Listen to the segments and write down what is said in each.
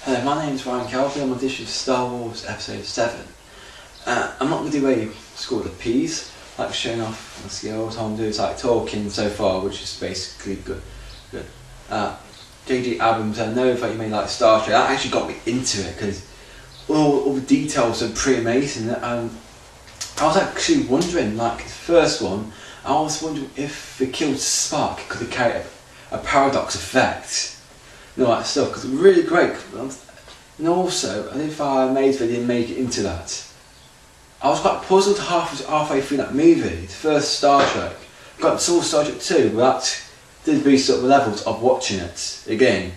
Hello, my name is Ryan Kelby. I'm auditioning for Star Wars Episode 7. I'm not going to do a score the P's, like showing off my skills. All I'm doing is like talking so far, which is basically good. J J Abrams, I know that you may like Star Trek. That actually got me into it because all the details are pretty amazing. I was actually wondering, like the first one, I was wondering if they killed Spock, could it carry a paradox effect? You know, that stuff, because it's really great. And also, I think if I made they didn't make it into that. I was quite puzzled halfway through that movie, the first Star Trek. Got saw Star Trek 2, but that did boost up the levels of watching it again.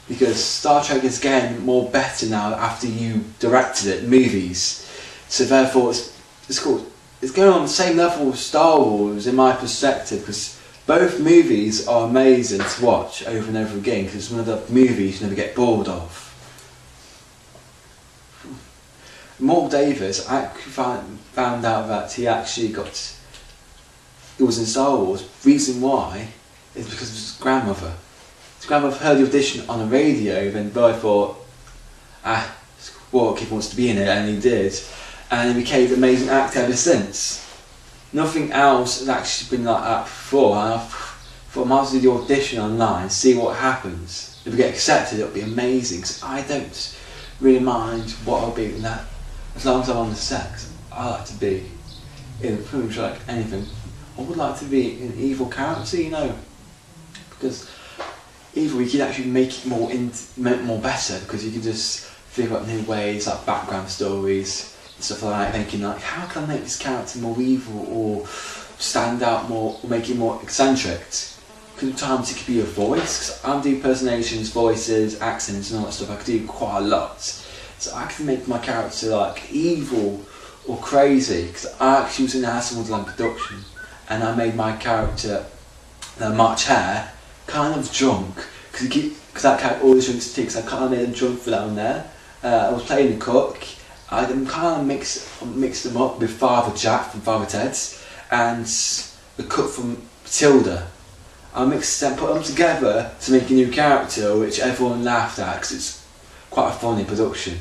Because Star Trek is getting more better now after you directed it, movies. So therefore, it's going on the same level with Star Wars in my perspective, because both movies are amazing to watch over and over again, because it's one of the movies you never get bored of. Mark Davis, I found out that he was in Star Wars. Reason why is because of his grandmother. His grandmother heard the audition on the radio, then boy thought, well, kid wants to be in it, and he did. And he became an amazing actor ever since. Nothing else has actually been like that before, and I thought I might as well do the audition online, see what happens. If we get accepted, it'll be amazing, because I don't really mind what I'll be in that, as long as I'm on the set. 'Cause I like to be in pretty much like anything. I would like to be an evil character, you know, because evil, you can actually make it more better, because you can just figure out new ways, like background stories, stuff like that, thinking like, how can I make this character more evil or stand out more, or make it more eccentric? Because sometimes it could be a voice, because I do personations, voices, accents and all that stuff. I could do quite a lot, so I can make my character like evil or crazy. Because I actually was in House Wonderland production, and I made my character, March Hare, kind of drunk, because that character always drinks tea, so I kind of made him drunk for that one there. I was playing the cook. I kind of mixed them up with Father Jack from Father Ted's and the cook from Matilda. I mixed them, put them together to make a new character, which everyone laughed at because it's quite a funny production.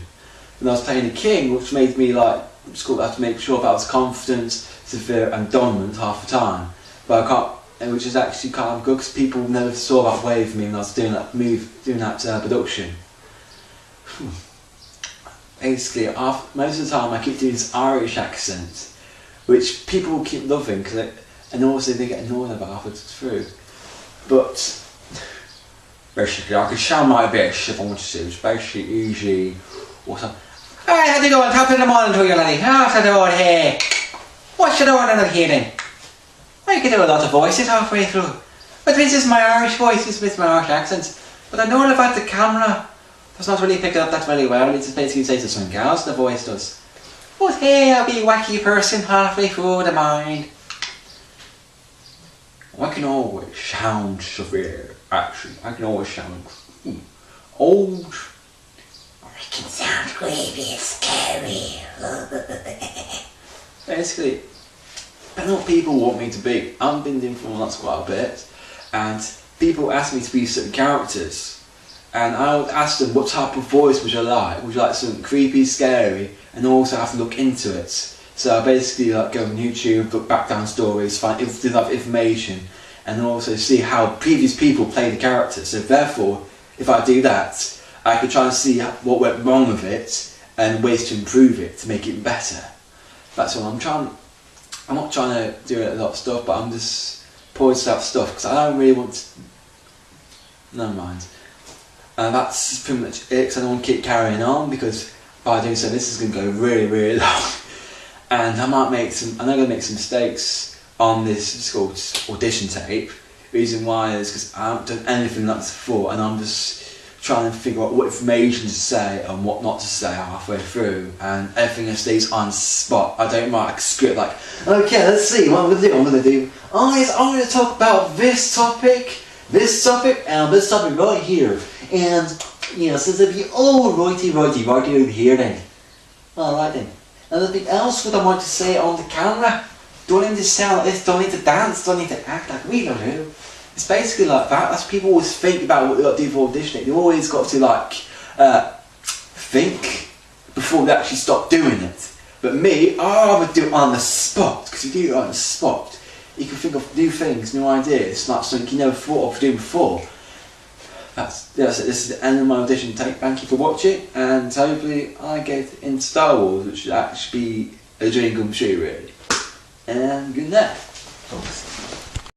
And I was playing the king, which made me like, I had to make sure that I was confident, severe and dominant half the time. But I can't, which is actually kind of good because people never saw that way of me when I was doing that production. Basically, most of the time I keep doing this Irish accent, which people keep loving, and also they get annoyed about halfway through. But basically, I can sound my best if I want to. It's basically easy or something. Alright, how's it going? Top of the morning to you, laddie. How's it going here? What's you doing under here then? I can do a lot of voices halfway through. But this is my Irish voice, this is my Irish accent. But I know about the camera. Does not really pick it up that very well. It just basically says it's something else the voice does. But hey, I'll be a wacky person halfway through the mind. I can always sound severe, actually. I can always sound old. Or I can sound creepy and scary. Basically, depending on what people want me to be. I've been doing performance quite a bit, and people ask me to be certain characters. And I would ask them, what type of voice would you like? Would you like something creepy, scary, and also have to look into it? So I basically like go on YouTube, look back down stories, find information, and also see how previous people play the character. So therefore, if I do that, I can try and see what went wrong with it and ways to improve it to make it better. That's what I'm trying. I'm not trying to do a lot of stuff, but I'm just pointing out stuff because I don't really want to. Never mind. And that's pretty much it, because I don't want to keep carrying on, because by doing so this is going to go really, really long. And I'm going to make some mistakes on this, it's called audition tape. Reason why is because I haven't done anything like this before, and I'm just trying to figure out what information to say and what not to say halfway through, and everything stays on spot. I don't write a script like, okay, let's see what I'm going to do. Oh yes, I'm going to talk about this topic, and this topic right here. And, you know, so there'll be, righty over here then. Alright then. And anything else what I want to say on the camera? Don't need to sound like this, don't need to dance, don't need to act like we don't do. It's basically like that. That's what people always think about what they do for auditioning. They've always got to like think before they actually stop doing it. But me, I would do it on the spot, because if you do it on the spot, you can think of new things, new ideas, like something you never thought of doing before. That's it. This is the end of my audition take. Thank you for watching, and hopefully I get into Star Wars, which should actually be a dream come true, really. And good night.